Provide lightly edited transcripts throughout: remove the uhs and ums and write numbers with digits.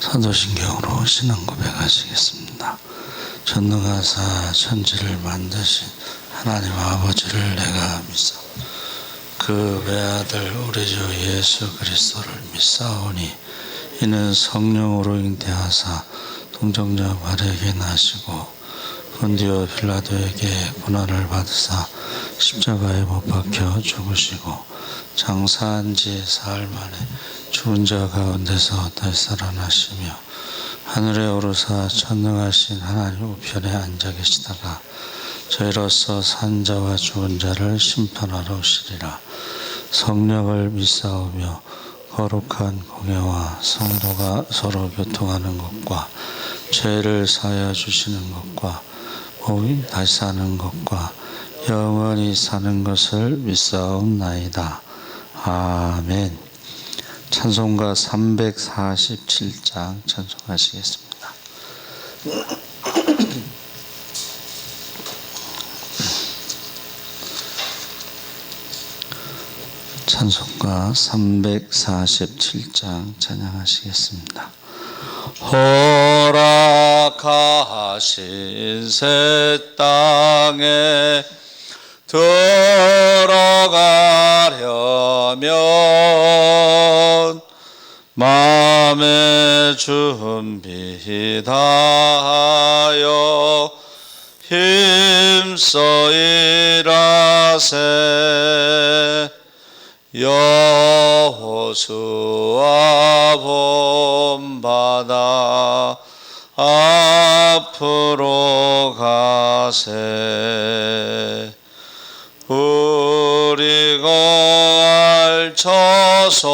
사도신경으로 신앙 고백하시겠습니다. 전능하사 천지를 만드신 하나님 아버지를 내가 믿사 그 외아들 우리 주 예수 그리스도를 믿사오니 이는 성령으로 잉태하사 동정녀 마리아에게 나시고 본디오 빌라도에게 고난을 받으사 십자가에 못 박혀 죽으시고 장사한 지 사흘 만에 죽은 자 가운데서 다시 살아나시며 하늘에 오르사 전능하신 하나님 우편에 앉아 계시다가 저희로서 산 자와 죽은 자를 심판하러 오시리라. 성령을 믿사오며 거룩한 공예와 성도가 서로 교통하는 것과 죄를 사하여 주시는 것과 몸이 다시 사는 것과 영원히 사는 것을 믿사옵나이다. 아멘. 찬송가 347장 찬송하시겠습니다. 찬송가 347장 찬양하시겠습니다. 허락하신 새 땅에 들어가려면 마음의 준비 다하여 힘써 일하세. 여호수아 본받아 앞으로 가세. 우리가 알쳐서는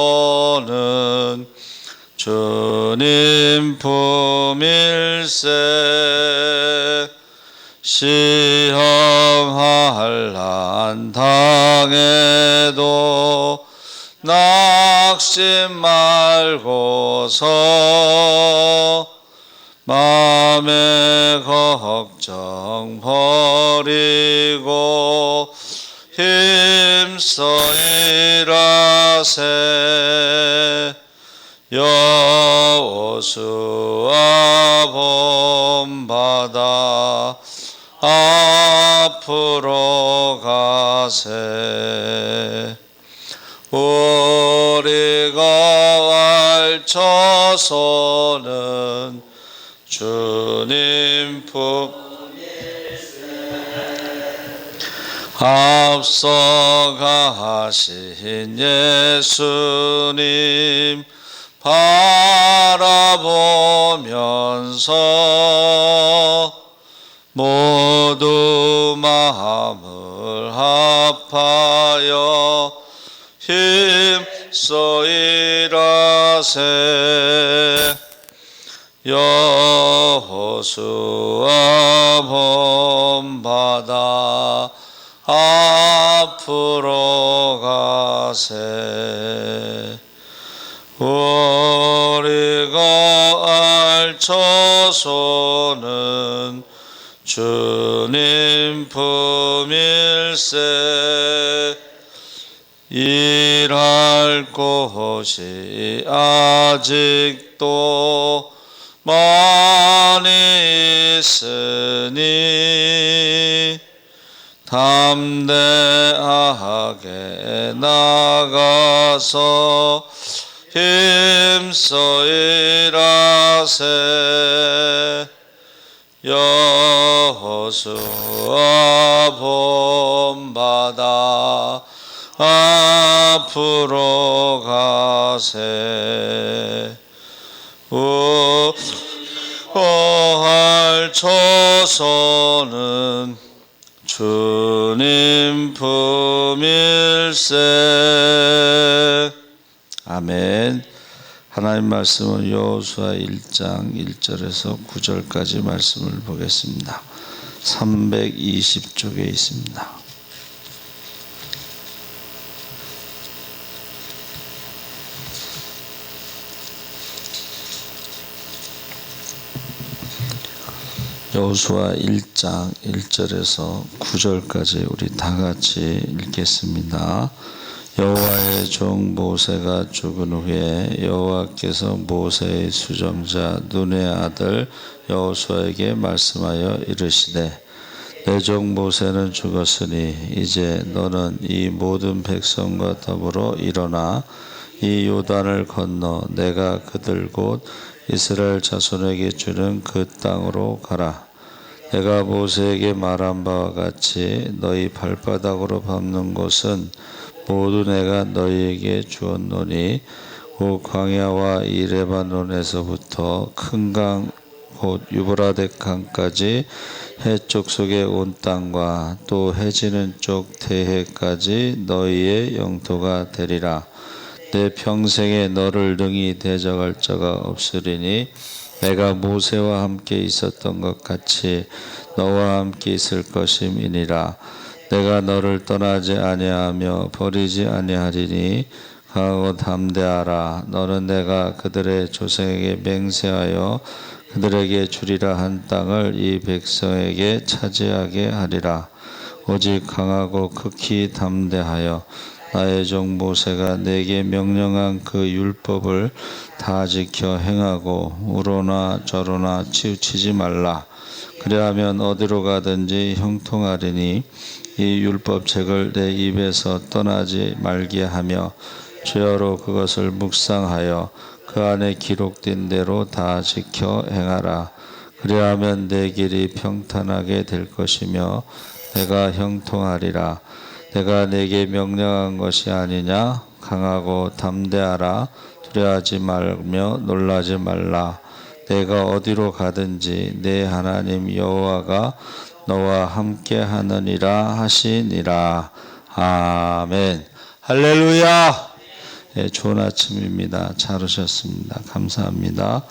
주님 품일세. 시험할 난 당해도 낙심 말고서 마음의 걱정 버리고 힘써 일하세. 여호수아 본받아 앞으로 가세. 우리가 알쳐서는 주님 앞서 가신 예수님 바라보면서 모두 마음을 합하여 힘써 일하세. 여호수아 본받아 앞으로 가세. 우리가 알쳐서는 주님 품일세. 일할 곳이 아직도 많이 있으니 담대하게 나가서 힘써 일하세. 여호수아 본받아 앞으로 가세. 알쳐서는 주님 품일세. 아멘. 하나님 말씀은 여호수아 1장 1절에서 9절까지 말씀을 보겠습니다. 320쪽에 있습니다. 여호수아 1장 1절에서 9절까지 우리 다 같이 읽겠습니다. 여호와의 종 모세가 죽은 후에 여호와께서 모세의 수정자 눈의 아들 여호수아에게 말씀하여 이르시되 내 종 모세는 죽었으니 이제 너는 이 모든 백성과 더불어 일어나 이 요단을 건너 내가 그들 곧 이스라엘 자손에게 주는 그 땅으로 가라. 내가 모세에게 말한 바와 같이 너희 발바닥으로 밟는 곳은 모두 내가 너희에게 주었노니 곧 광야와 이 레바논에서부터 큰 강 곧 유브라데 강까지 해쪽 속의 온 땅과 또 해지는 쪽 대해까지 너희의 영토가 되리라. 내 평생에 너를 능히 대적할 자가 없으리니 내가 모세와 함께 있었던 것 같이 너와 함께 있을 것임이니라. 내가 너를 떠나지 아니하며 버리지 아니하리니 강하고 담대하라. 너는 내가 그들의 조상에게 맹세하여 그들에게 주리라 한 땅을 이 백성에게 차지하게 하리라. 오직 강하고 극히 담대하여 나의 종 모세가 내게 명령한 그 율법을 다 지켜 행하고 우로나 저로나 치우치지 말라. 그리하면 어디로 가든지 형통하리니 이 율법책을 내 입에서 떠나지 말게 하며 주여로 그것을 묵상하여 그 안에 기록된 대로 다 지켜 행하라. 그리하면 내 길이 평탄하게 될 것이며 내가 형통하리라. 내가 내게 명령한 것이 아니냐? 강하고 담대하라. 두려워하지 말며 놀라지 말라. 내가 어디로 가든지 내 하나님 여호와가 너와 함께 하느니라 하시니라. 아멘. 할렐루야. 예, 좋은 아침입니다. 잘 오셨습니다. 감사합니다.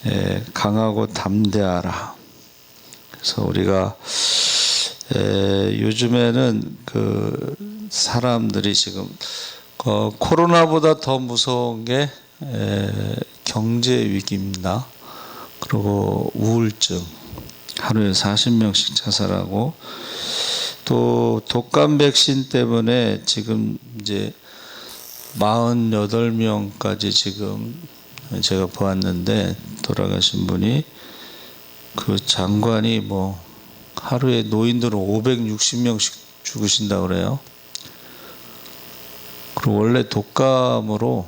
예, 강하고 담대하라. 그래서 우리가 요즘에는 그 사람들이 지금 코로나보다 더 무서운 게 경제 위기입니다. 그리고 우울증, 하루에 40명씩 자살하고 또 독감 백신 때문에 지금 이제 48명까지 지금 제가 보았는데 돌아가신 분이 그 장관이 뭐 하루에 노인들은 560명씩 죽으신다고 그래요. 그리고 원래 독감으로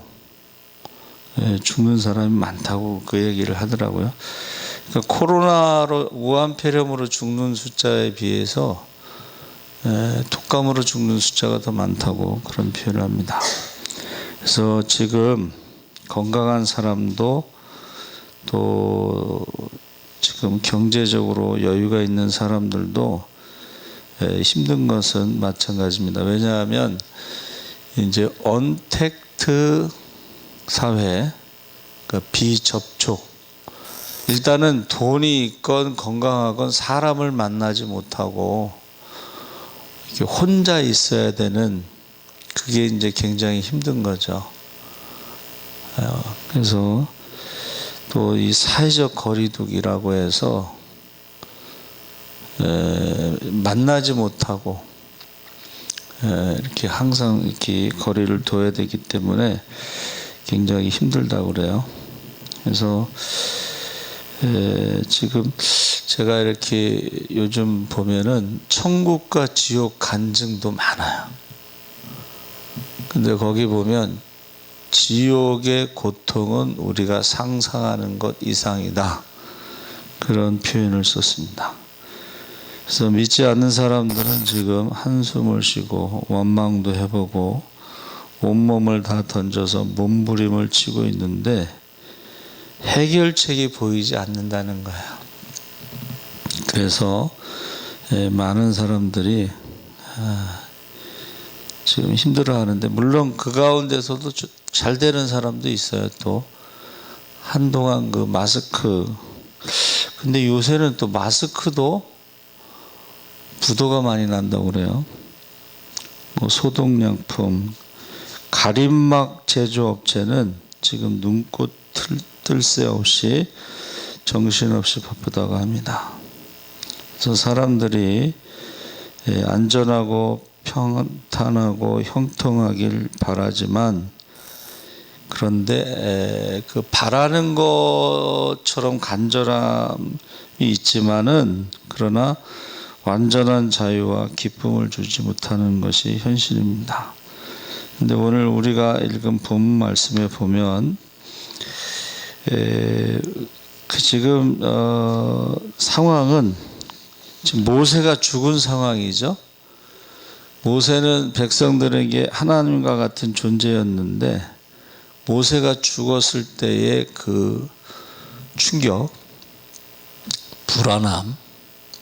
죽는 사람이 많다고 그 얘기를 하더라고요. 그러니까 코로나로 우한폐렴으로 죽는 숫자에 비해서 독감으로 죽는 숫자가 더 많다고 그런 표현을 합니다. 그래서 지금 건강한 사람도 또 지금 경제적으로 여유가 있는 사람들도 힘든 것은 마찬가지입니다. 왜냐하면 이제 언택트 사회, 그러니까 비접촉. 일단은 돈이 있건 건강하건 사람을 만나지 못하고 이렇게 혼자 있어야 되는 그게 이제 굉장히 힘든 거죠. 그래서 또 이 사회적 거리두기라고 해서 만나지 못하고 이렇게 항상 이렇게 거리를 둬야 되기 때문에 굉장히 힘들다고 그래요. 그래서 지금 제가 이렇게 요즘 보면은 천국과 지옥 간증도 많아요. 근데 거기 보면 지옥의 고통은 우리가 상상하는 것 이상이다. 그런 표현을 썼습니다. 그래서 믿지 않는 사람들은 지금 한숨을 쉬고 원망도 해보고 온몸을 다 던져서 몸부림을 치고 있는데 해결책이 보이지 않는다는 거예요. 그래서 많은 사람들이 지금 힘들어하는데 물론 그 가운데서도 잘 되는 사람도 있어요. 또 한동안 그 마스크, 근데 요새는 또 마스크도 부도가 많이 난다고 그래요. 뭐 소독약품, 가림막 제조업체는 지금 눈꽃 뜰 새 없이 정신없이 바쁘다고 합니다. 그래서 사람들이 안전하고 평탄하고 형통하길 바라지만, 그런데 그 바라는 것처럼 간절함이 있지만은 그러나 완전한 자유와 기쁨을 주지 못하는 것이 현실입니다. 근데 오늘 우리가 읽은 본문 말씀에 보면 그 지금 상황은 지금 모세가 죽은 상황이죠. 모세는 백성들에게 하나님과 같은 존재였는데 모세가 죽었을 때의 그 충격, 불안함,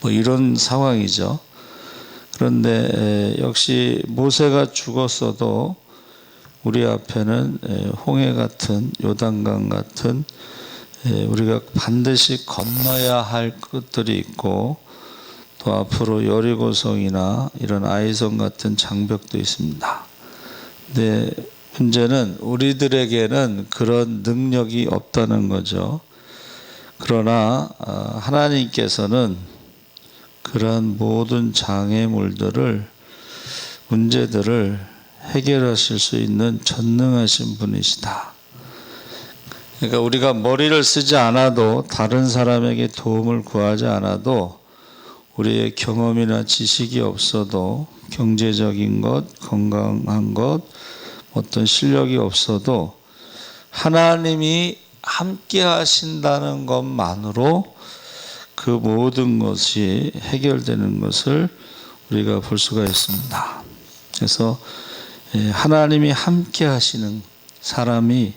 뭐 이런 상황이죠. 그런데 역시 모세가 죽었어도 우리 앞에는 홍해 같은, 요단강 같은 우리가 반드시 건너야 할 것들이 있고, 또 앞으로 여리고성이나 이런 아이성 같은 장벽도 있습니다. 근데 문제는 우리들에게는 그런 능력이 없다는 거죠. 그러나 하나님께서는 그런 모든 장애물들을, 문제들을 해결하실 수 있는 전능하신 분이시다. 그러니까 우리가 머리를 쓰지 않아도, 다른 사람에게 도움을 구하지 않아도, 우리의 경험이나 지식이 없어도, 경제적인 것, 건강한 것, 어떤 실력이 없어도 하나님이 함께 하신다는 것만으로 그 모든 것이 해결되는 것을 우리가 볼 수가 있습니다. 그래서 하나님이 함께 하시는 사람이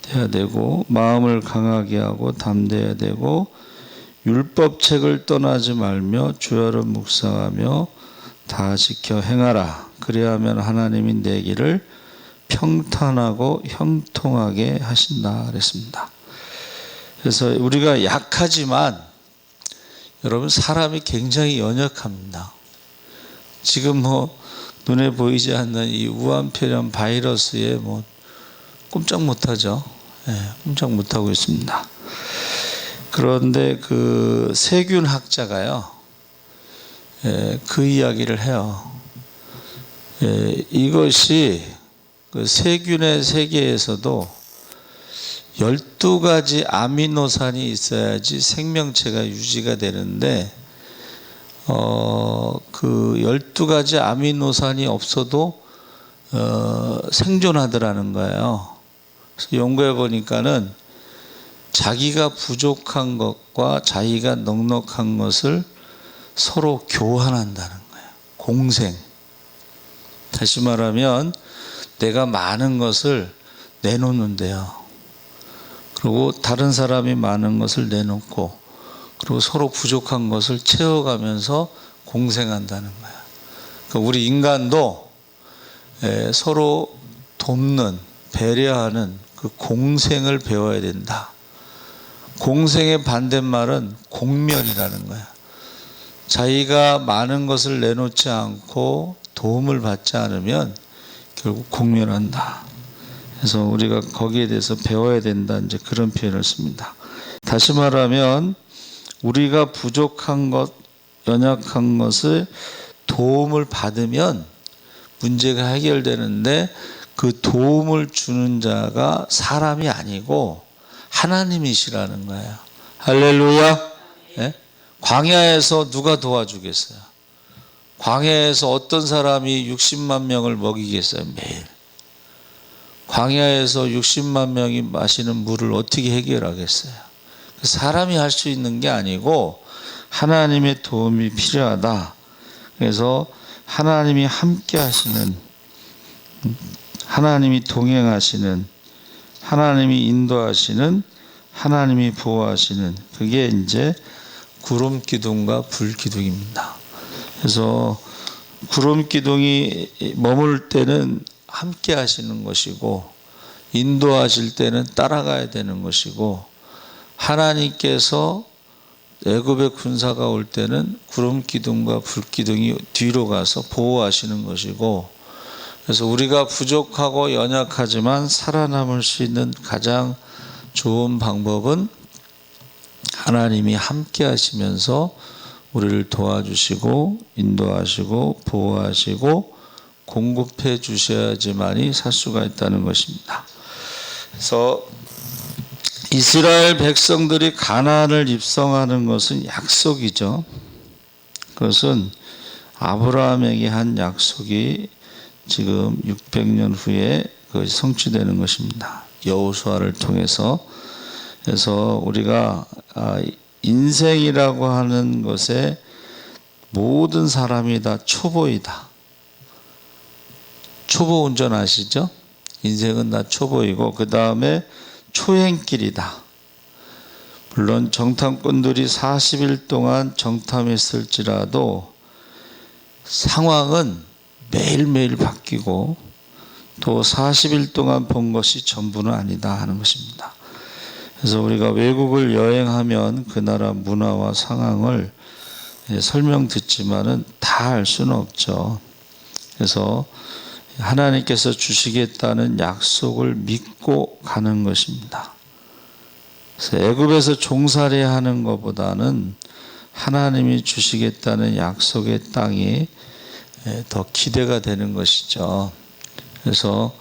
되어야 되고, 마음을 강하게 하고 담대해야 되고, 율법책을 떠나지 말며 주야를 묵상하며 다 지켜 행하라. 그래야만 하나님이 내 길을 평탄하고 형통하게 하신다 그랬습니다. 그래서 우리가 약하지만 여러분, 사람이 굉장히 연약합니다. 지금 뭐 눈에 보이지 않는 이 우한폐렴 바이러스에 뭐 꼼짝 못하죠. 꼼짝 못하고 있습니다. 그런데 그 세균 학자가요, 그 이야기를 해요. 이것이 그 세균의 세계에서도 12가지 아미노산이 있어야지 생명체가 유지가 되는데, 그 12가지 아미노산이 없어도 생존하더라는 거예요. 그래서 연구해 보니까는 자기가 부족한 것과 자기가 넉넉한 것을 서로 교환한다는 거예요. 공생. 다시 말하면 내가 많은 것을 내놓는데요. 그리고 다른 사람이 많은 것을 내놓고, 그리고 서로 부족한 것을 채워가면서 공생한다는 거예요. 그러니까 우리 인간도 서로 돕는, 배려하는 그 공생을 배워야 된다. 공생의 반대말은 공멸이라는 거야. 자기가 많은 것을 내놓지 않고 도움을 받지 않으면 결국 공멸한다. 그래서 우리가 거기에 대해서 배워야 된다, 이제 그런 표현을 씁니다. 다시 말하면 우리가 부족한 것, 연약한 것을 도움을 받으면 문제가 해결되는데, 그 도움을 주는 자가 사람이 아니고 하나님이시라는 거예요. 할렐루야. 네? 광야에서 누가 도와주겠어요? 광야에서 어떤 사람이 60만 명을 먹이겠어요, 매일? 광야에서 60만 명이 마시는 물을 어떻게 해결하겠어요? 사람이 할 수 있는 게 아니고 하나님의 도움이 필요하다. 그래서 하나님이 함께 하시는, 하나님이 동행하시는, 하나님이 인도하시는, 하나님이 보호하시는, 그게 이제 구름 기둥과 불 기둥입니다. 그래서 구름 기둥이 머물 때는 함께 하시는 것이고, 인도하실 때는 따라가야 되는 것이고, 하나님께서 애굽의 군사가 올 때는 구름 기둥과 불 기둥이 뒤로 가서 보호하시는 것이고, 그래서 우리가 부족하고 연약하지만 살아남을 수 있는 가장 좋은 방법은 하나님이 함께 하시면서 우리를 도와주시고 인도하시고 보호하시고 공급해 주셔야지만이 살 수가 있다는 것입니다. 그래서 이스라엘 백성들이 가나안을 입성하는 것은 약속이죠. 그것은 아브라함에게 한 약속이 지금 600년 후에 그것이 성취되는 것입니다. 여호수아를 통해서. 그래서 우리가 인생이라고 하는 것에 모든 사람이 다 초보이다. 초보 운전 아시죠? 인생은 다 초보이고 그 다음에 초행길이다. 물론 정탐꾼들이 40일 동안 정탐했을지라도 상황은 매일매일 바뀌고 또 40일 동안 본 것이 전부는 아니다 하는 것입니다. 그래서 우리가 외국을 여행하면 그 나라 문화와 상황을 설명 듣지만은 다 알 수는 없죠. 그래서 하나님께서 주시겠다는 약속을 믿고 가는 것입니다. 그래서 애굽에서 종살이 하는 것보다는 하나님이 주시겠다는 약속의 땅이 더 기대가 되는 것이죠. 그래서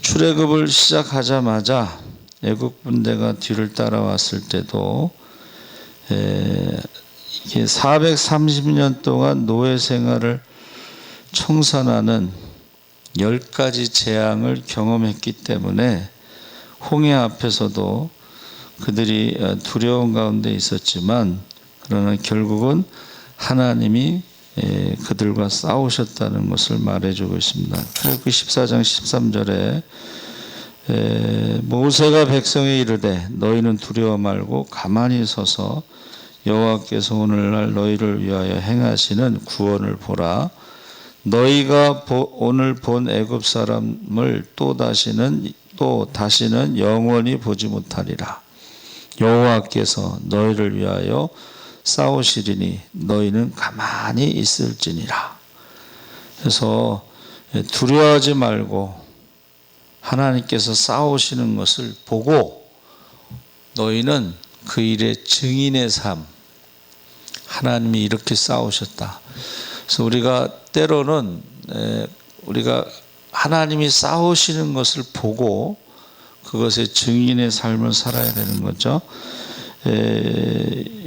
출애굽을 시작하자마자 애굽 군대가 뒤를 따라왔을 때도 이게 430년 동안 노예 생활을 청산하는 10가지 재앙을 경험했기 때문에 홍해 앞에서도 그들이 두려운 가운데 있었지만 그러나 결국은 하나님이 그들과 싸우셨다는 것을 말해주고 있습니다. 출애굽기 14장 13절에 모세가 백성에 이르되 너희는 두려워 말고 가만히 서서 여호와께서 오늘날 너희를 위하여 행하시는 구원을 보라. 너희가 오늘 본 애굽 사람을 또 다시는 영원히 보지 못하리라. 여호와께서 너희를 위하여 싸우시리니 너희는 가만히 있을지니라. 그래서 두려워하지 말고 하나님께서 싸우시는 것을 보고 너희는 그 일의 증인의 삶, 하나님이 이렇게 싸우셨다. 그래서 우리가 때로는 우리가 하나님이 싸우시는 것을 보고 그것의 증인의 삶을 살아야 되는 거죠.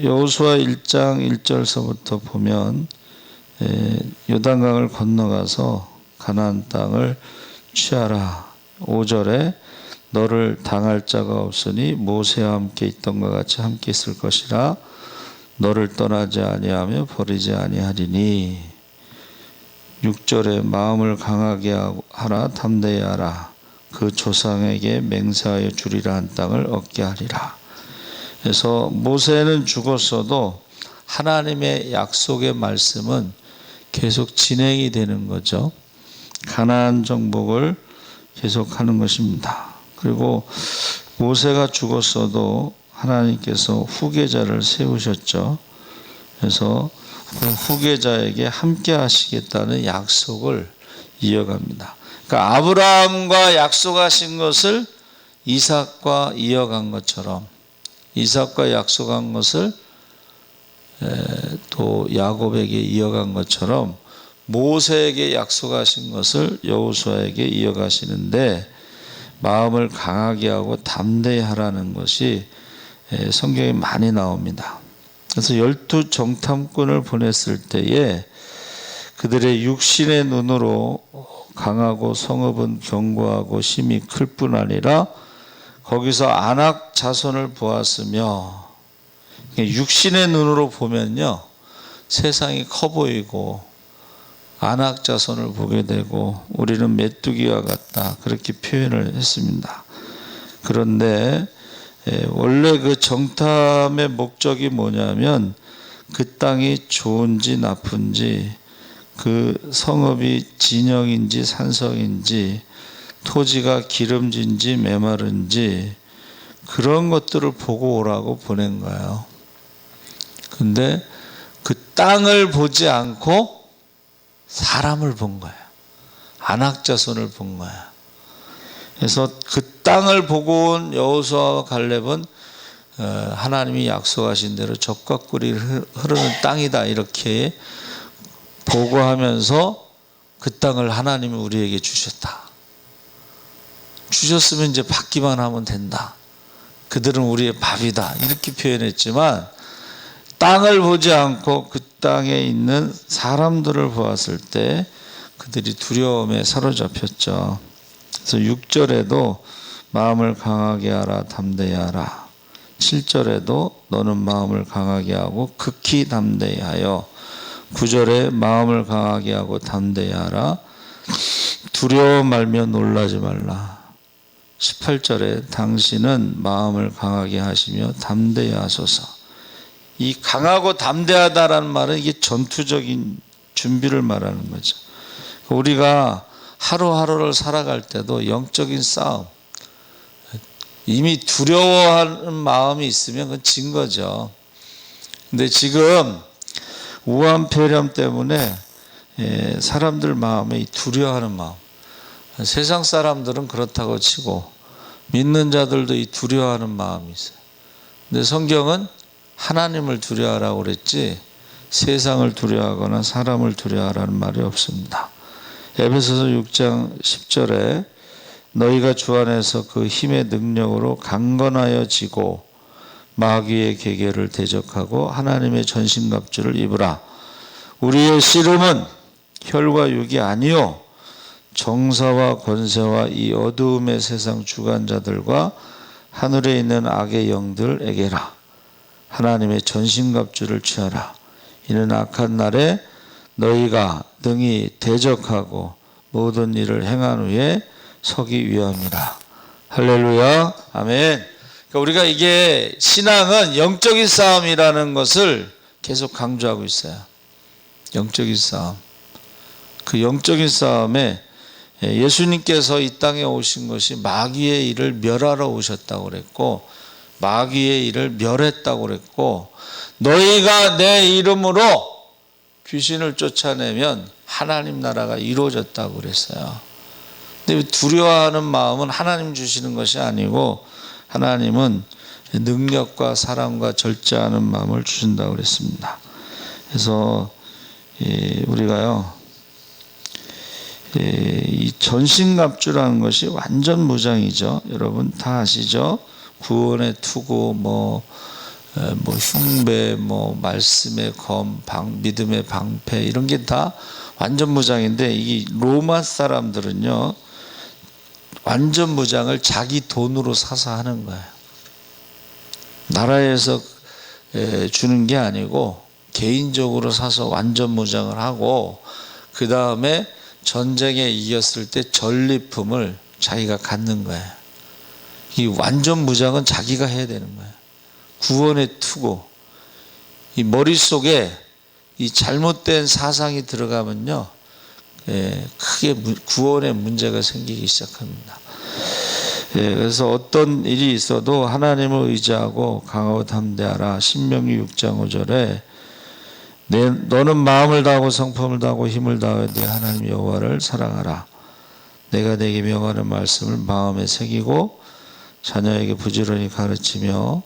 여호수아 1장 1절서부터 보면 요단강을 건너가서 가나안 땅을 취하라. 5절에 너를 당할 자가 없으니 모세와 함께 있던 것 같이 함께 있을 것이라. 너를 떠나지 아니하며 버리지 아니하리니. 6절에 마음을 강하게 하라. 담대히 하라. 그 조상에게 맹세하여 주리라 한 땅을 얻게 하리라. 그래서 모세는 죽었어도 하나님의 약속의 말씀은 계속 진행이 되는 거죠. 가나안 정복을 계속하는 것입니다. 그리고 모세가 죽었어도 하나님께서 후계자를 세우셨죠. 그래서 그 후계자에게 함께 하시겠다는 약속을 이어갑니다. 그러니까 아브라함과 약속하신 것을 이삭과 이어간 것처럼 이삭과 약속한 것을 또 야곱에게 이어간 것처럼 모세에게 약속하신 것을 여호수아에게 이어가시는데 마음을 강하게 하고 담대히 하라는 것이 성경에 많이 나옵니다. 그래서 12 정탐꾼을 보냈을 때에 그들의 육신의 눈으로 강하고 성읍은 견고하고 힘이 클 뿐 아니라 거기서 아낙 자손을 보았으며 육신의 눈으로 보면요 세상이 커 보이고 아낙 자손을 보게 되고 우리는 메뚜기와 같다 그렇게 표현을 했습니다. 그런데 원래 그 정탐의 목적이 뭐냐면 그 땅이 좋은지 나쁜지 그 성읍이 진영인지 산성인지 토지가 기름진지 메마른지 그런 것들을 보고 오라고 보낸 거예요. 근데 그 땅을 보지 않고 사람을 본 거예요. 아낙 자손을 본 거야. 그래서 그 땅을 보고 온 여호수아와 갈렙은 하나님이 약속하신 대로 젖과 꿀이 흐르는 땅이다 이렇게 보고하면서 그 땅을 하나님이 우리에게 주셨다. 주셨으면 이제 받기만 하면 된다. 그들은 우리의 밥이다. 이렇게 표현했지만 땅을 보지 않고 그 땅에 있는 사람들을 보았을 때 그들이 두려움에 사로잡혔죠. 그래서 6절에도 마음을 강하게 하라, 담대히 하라. 7절에도 너는 마음을 강하게 하고 극히 담대히 하여. 9절에 마음을 강하게 하고 담대히 하라. 두려워 말며 놀라지 말라. 18절에 당신은 마음을 강하게 하시며 담대히 하소서. 이 강하고 담대하다라는 말은 이게 전투적인 준비를 말하는 거죠. 우리가 하루하루를 살아갈 때도 영적인 싸움, 이미 두려워하는 마음이 있으면 그건 진 거죠. 근데 지금 우한 폐렴 때문에 사람들 마음에 이 두려워하는 마음, 세상 사람들은 그렇다고 치고 믿는 자들도 이 두려워하는 마음이 있어요. 근데 성경은 하나님을 두려워하라고 그랬지 세상을 두려워하거나 사람을 두려워하라는 말이 없습니다. 에베소서 6장 10절에 너희가 주 안에서 그 힘의 능력으로 강건하여 지고 마귀의 계계를 대적하고 하나님의 전신갑주를 입으라. 우리의 씨름은 혈과 육이 아니요 정사와 권세와 이 어두움의 세상 주관자들과 하늘에 있는 악의 영들에게라. 하나님의 전신갑주를 취하라. 이는 악한 날에 너희가 능히 대적하고 모든 일을 행한 후에 서기 위함이라. 할렐루야. 아멘. 그러니까 우리가 이게 신앙은 영적인 싸움이라는 것을 계속 강조하고 있어요. 영적인 싸움. 그 영적인 싸움에 예수님께서 이 땅에 오신 것이 마귀의 일을 멸하러 오셨다고 그랬고 마귀의 일을 멸했다고 그랬고 너희가 내 이름으로 귀신을 쫓아내면 하나님 나라가 이루어졌다고 그랬어요. 근데 두려워하는 마음은 하나님 주시는 것이 아니고 하나님은 능력과 사랑과 절제하는 마음을 주신다고 그랬습니다. 그래서 우리가요 이 전신갑주라는 것이 완전 무장이죠. 여러분 다 아시죠? 구원의 투구, 흉배, 말씀의 검, 믿음의 방패 이런 게 다 완전 무장인데 이 로마 사람들은요 완전 무장을 자기 돈으로 사서 하는 거예요. 나라에서 주는 게 아니고 개인적으로 사서 완전 무장을 하고 그 다음에 전쟁에 이겼을 때 전리품을 자기가 갖는 거예요. 이 완전 무장은 자기가 해야 되는 거예요. 구원의 투구. 이 머릿속에 이 잘못된 사상이 들어가면요 크게 구원에 문제가 생기기 시작합니다. 그래서 어떤 일이 있어도 하나님을 의지하고 강하고 담대하라. 신명기 6장 5절에 너는 마음을 다하고 성품을 다하고 힘을 다하여 네 하나님 여호와를 사랑하라. 내가 내게 명하는 말씀을 마음에 새기고 자녀에게 부지런히 가르치며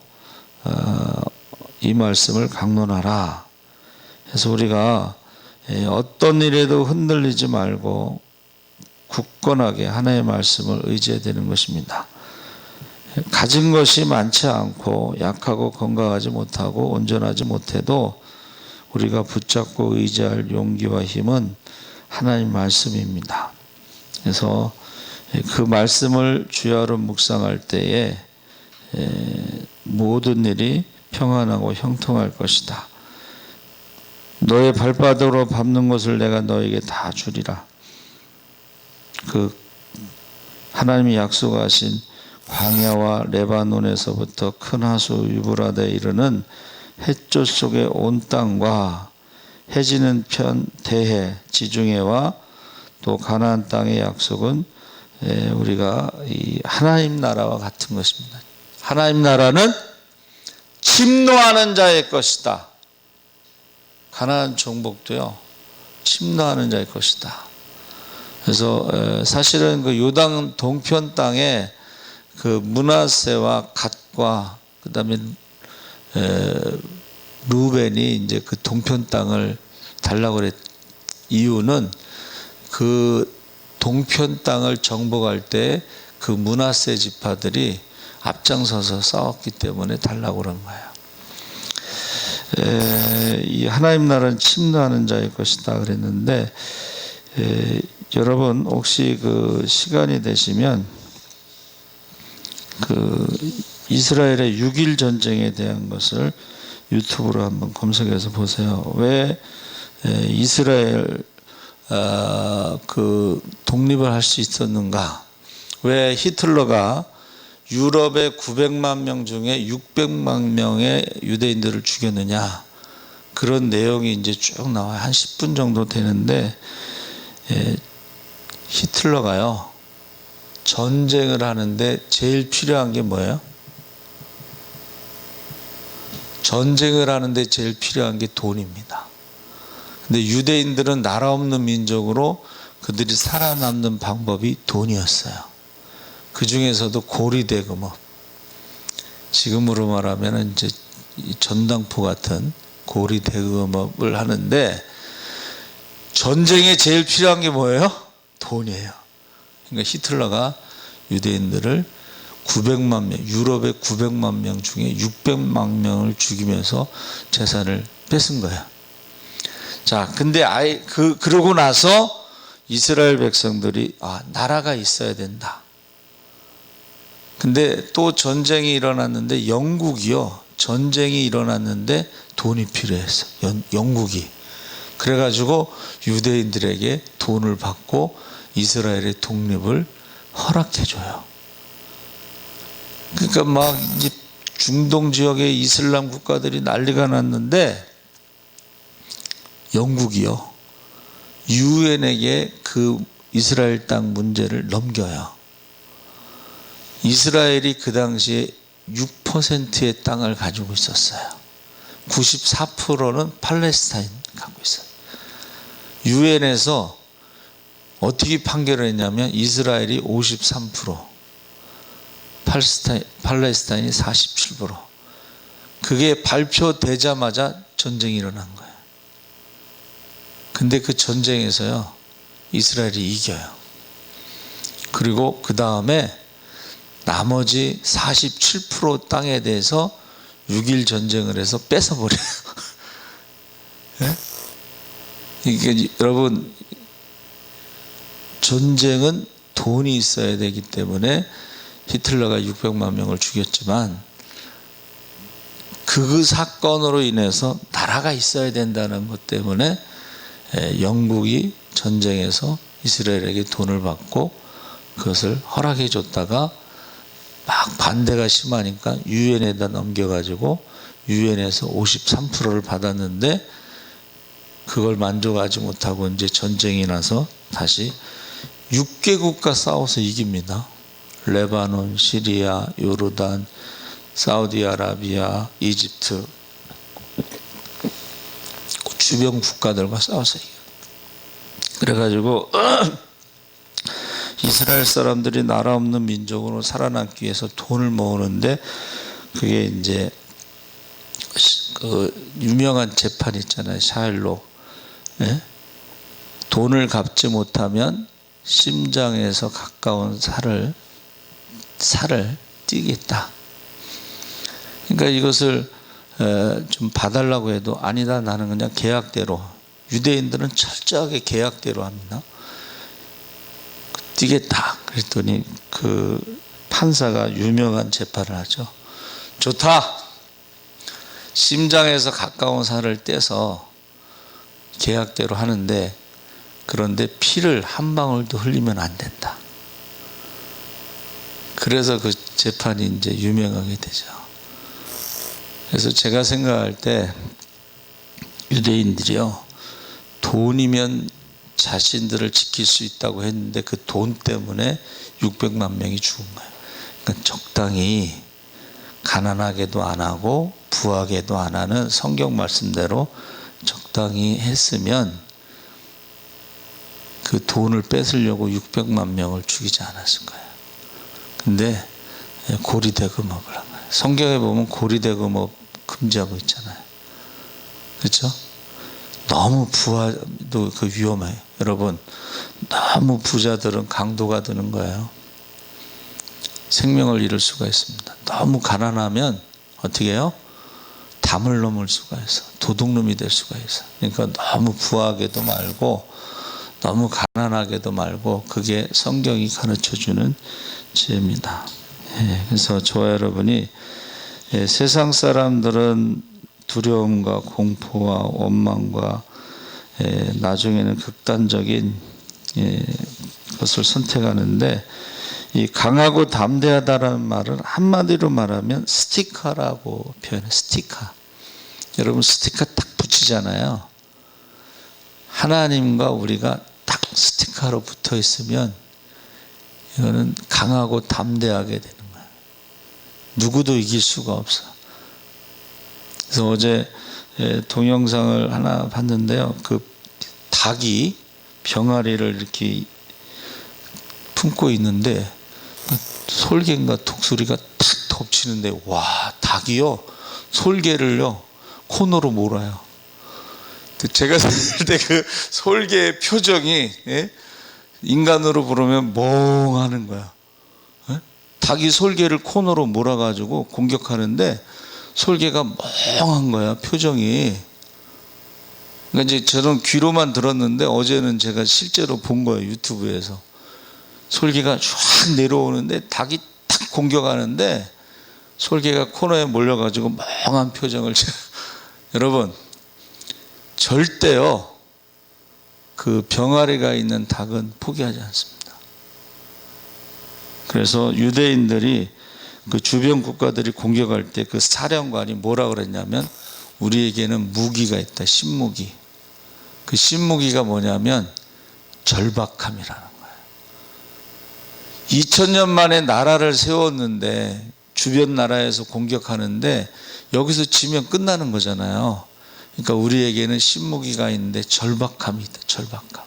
이 말씀을 강론하라. 그래서 우리가 어떤 일에도 흔들리지 말고 굳건하게 하나님의 말씀을 의지해야 되는 것입니다. 가진 것이 많지 않고 약하고 건강하지 못하고 온전하지 못해도 우리가 붙잡고 의지할 용기와 힘은 하나님 말씀입니다. 그래서 그 말씀을 주야로 묵상할 때에 모든 일이 평안하고 형통할 것이다. 너의 발바닥으로 밟는 것을 내가 너에게 다 주리라. 그 하나님이 약속하신 광야와 레바논에서부터 큰 하수 유브라데에 이르는 햇조 속의 온 땅과 해지는 편 대해 지중해와 또 가나안 땅의 약속은 우리가 이 하나님 나라와 같은 것입니다. 하나님 나라는 침노하는 자의 것이다. 가나안 종복도요 침노하는 자의 것이다. 그래서 사실은 그 요단 동편 땅에 그 므낫세와 갓과 그다음에 루벤이 이제 그 동편 땅을 달라고 그랬 이유는 그 동편 땅을 정복할 때 그 므낫세 지파들이 앞장서서 싸웠기 때문에 달라고 그런 거예요. 이 하나님 나라는 침노하는 자의 것이다 그랬는데, 여러분 혹시 그 시간이 되시면 그 이스라엘의 6.1 전쟁에 대한 것을 유튜브로 한번 검색해서 보세요. 왜 이스라엘 그 독립을 할 수 있었는가? 왜 히틀러가 유럽의 900만 명 중에 600만 명의 유대인들을 죽였느냐? 그런 내용이 이제 쭉 나와요. 한 10분 정도 되는데, 히틀러가요, 전쟁을 하는데 제일 필요한 게 뭐예요? 전쟁을 하는데 제일 필요한 게 돈입니다. 근데 유대인들은 나라 없는 민족으로 그들이 살아남는 방법이 돈이었어요. 그 중에서도 고리대금업, 지금으로 말하면 이제 전당포 같은 고리대금업을 하는데, 전쟁에 제일 필요한 게 뭐예요? 돈이에요. 그러니까 히틀러가 유대인들을 900만 명, 유럽의 900만 명 중에 600만 명을 죽이면서 재산을 뺏은 거예요. 자, 근데 그러고 나서 이스라엘 백성들이 나라가 있어야 된다. 근데 또 전쟁이 일어났는데, 영국이요, 전쟁이 일어났는데 돈이 필요했어. 영국이. 그래가지고 유대인들에게 돈을 받고 이스라엘의 독립을 허락해줘요. 그러니까 막 이제 중동 지역의 이슬람 국가들이 난리가 났는데, 영국이요, 유엔에게 그 이스라엘 땅 문제를 넘겨요. 이스라엘이 그 당시에 6%의 땅을 가지고 있었어요. 94%는 팔레스타인 갖고 있어요. 유엔에서 어떻게 판결을 했냐면, 이스라엘이 53%, 팔레스타인이 47%. 그게 발표되자마자 전쟁이 일어난 거예요. 근데 그 전쟁에서요, 이스라엘이 이겨요. 그리고 그 다음에 나머지 47% 땅에 대해서 6.1 전쟁을 해서 뺏어버려요. 네? 이게 여러분, 전쟁은 돈이 있어야 되기 때문에 히틀러가 600만 명을 죽였지만, 그 사건으로 인해서 나라가 있어야 된다는 것 때문에 영국이 전쟁에서 이스라엘에게 돈을 받고 그것을 허락해 줬다가 막 반대가 심하니까 유엔에다 넘겨가지고 유엔에서 53%를 받았는데, 그걸 만족하지 못하고 이제 전쟁이 나서 다시 6개국과 싸워서 이깁니다. 레바논, 시리아, 요르단, 사우디아라비아, 이집트, 주변 국가들과 싸워서 이겨요. 그래가지고 이스라엘 사람들이 나라 없는 민족으로 살아남기 위해서 돈을 모으는데, 그게 이제 그 유명한 재판 있잖아요, 샤일록. 예? 돈을 갚지 못하면 심장에서 가까운 살을 띄겠다. 그러니까 이것을 좀 봐달라고 해도, 아니다, 나는 그냥 계약대로. 유대인들은 철저하게 계약대로 합니다. 뛰겠다. 그랬더니 그 판사가 유명한 재판을 하죠. 좋다. 심장에서 가까운 살을 떼서 계약대로 하는데, 그런데 피를 한 방울도 흘리면 안 된다. 그래서 그 재판이 이제 유명하게 되죠. 그래서 제가 생각할 때 유대인들이요, 돈이면 자신들을 지킬 수 있다고 했는데 그 돈 때문에 600만 명이 죽은 거예요. 그러니까 적당히 가난하게도 안 하고 부하게도 안 하는 성경 말씀대로 적당히 했으면 그 돈을 뺏으려고 600만 명을 죽이지 않았을 거예요. 근데 고리대금업을 한 거예요. 성경에 보면 고리대금업 금지하고 있잖아요. 그렇죠? 너무 부하도 그 위험해요. 여러분, 너무 부자들은 강도가 되는 거예요. 생명을 잃을 수가 있습니다. 너무 가난하면 어떻게 해요? 담을 넘을 수가 있어. 도둑놈이 될 수가 있어. 그러니까 너무 부하게도 말고 너무 가난하게도 말고, 그게 성경이 가르쳐주는 지혜입니다. 그래서 저와 여러분이 세상 사람들은 두려움과 공포와 원망과 나중에는 극단적인 것을 선택하는데, 이 강하고 담대하다라는 말은 한마디로 말하면 스티커라고 표현해요. 스티커. 여러분, 스티커 딱 붙이잖아요. 하나님과 우리가 딱 스티커로 붙어 있으면 이거는 강하고 담대하게 되는 거예요. 누구도 이길 수가 없어. 그래서 어제 동영상을 하나 봤는데요. 그 닭이 병아리를 이렇게 품고 있는데 솔개인가 독수리가 탁 덮치는데, 와, 닭이요 솔개를요 코너로 몰아요. 제가 생각할 때 그 솔개의 표정이 인간으로 부르면 멍하는 거야. 닭이 솔개를 코너로 몰아가지고 공격하는데 솔개가 멍한 거야, 표정이. 그러니까 이제 저는 귀로만 들었는데 어제는 제가 실제로 본 거예요, 유튜브에서. 솔개가 쫙 내려오는데 닭이 탁 공격하는데 솔개가 코너에 몰려가지고 멍한 표정을 여러분, 절대요 그 병아리가 있는 닭은 포기하지 않습니다. 그래서 유대인들이 그 주변 국가들이 공격할 때 그 사령관이 뭐라 그랬냐면, 우리에게는 무기가 있다. 신무기. 그 신무기가 뭐냐면 절박함이라는 거예요. 2000년 만에 나라를 세웠는데 주변 나라에서 공격하는데 여기서 지면 끝나는 거잖아요. 그러니까 우리에게는 신무기가 있는데 절박함이 있다. 절박함.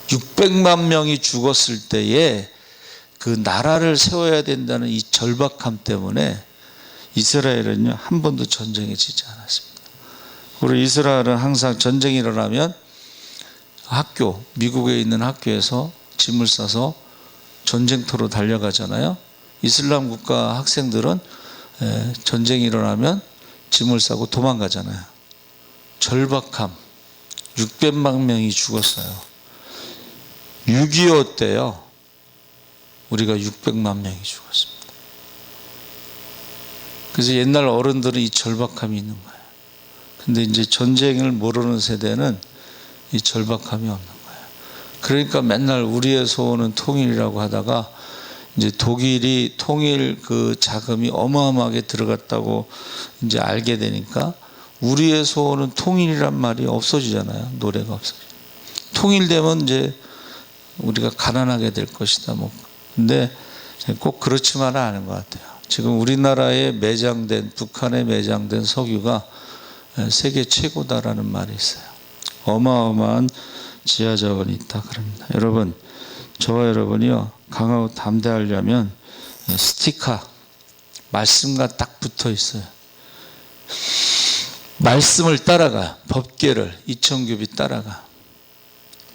600만 명이 죽었을 때에 그 나라를 세워야 된다는 이 절박함 때문에 이스라엘은요 한 번도 전쟁에 지지 않았습니다. 우리 이스라엘은 항상 전쟁이 일어나면 학교, 미국에 있는 학교에서 짐을 싸서 전쟁터로 달려가잖아요. 이슬람 국가 학생들은 전쟁이 일어나면 짐을 싸고 도망가잖아요. 절박함. 600만 명이 죽었어요. 6.25 때요 우리가 600만 명이 죽었습니다. 그래서 옛날 어른들은 이 절박함이 있는 거예요. 근데 이제 전쟁을 모르는 세대는 이 절박함이 없는 거예요. 그러니까 맨날 우리의 소원은 통일이라고 하다가 이제 독일이 통일 그 자금이 어마어마하게 들어갔다고 이제 알게 되니까 우리의 소원은 통일이란 말이 없어지잖아요. 노래가 없어져. 통일되면 이제 우리가 가난하게 될 것이다. 뭐 근데 꼭 그렇지만은 않은 것 같아요. 지금 우리나라에 매장된, 북한에 매장된 석유가 세계 최고다라는 말이 있어요. 어마어마한 지하 자원이 있다 그럽니다. 여러분, 저와 여러분이요 강하고 담대하려면 스티커, 말씀과 딱 붙어 있어요. 말씀을 따라가, 법궤를 이천규비 따라가.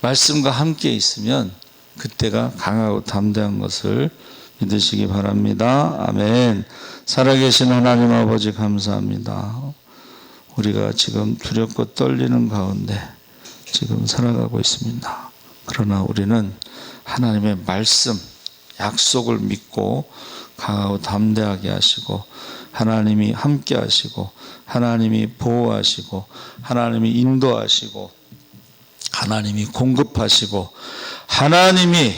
말씀과 함께 있으면 그때가 강하고 담대한 것을 믿으시기 바랍니다. 아멘. 살아계신 하나님 아버지 감사합니다. 우리가 지금 두렵고 떨리는 가운데 지금 살아가고 있습니다. 그러나 우리는 하나님의 말씀, 약속을 믿고 강하고 담대하게 하시고, 하나님이 함께 하시고, 하나님이 보호하시고, 하나님이 인도하시고, 하나님이 공급하시고, 하나님이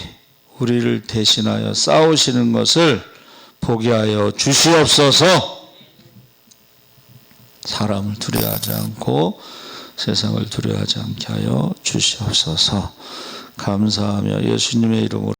우리를 대신하여 싸우시는 것을 보게 하여 주시옵소서. 사람을 두려워하지 않고 세상을 두려워하지 않게 하여 주시옵소서. 감사하며 예수님의 이름으로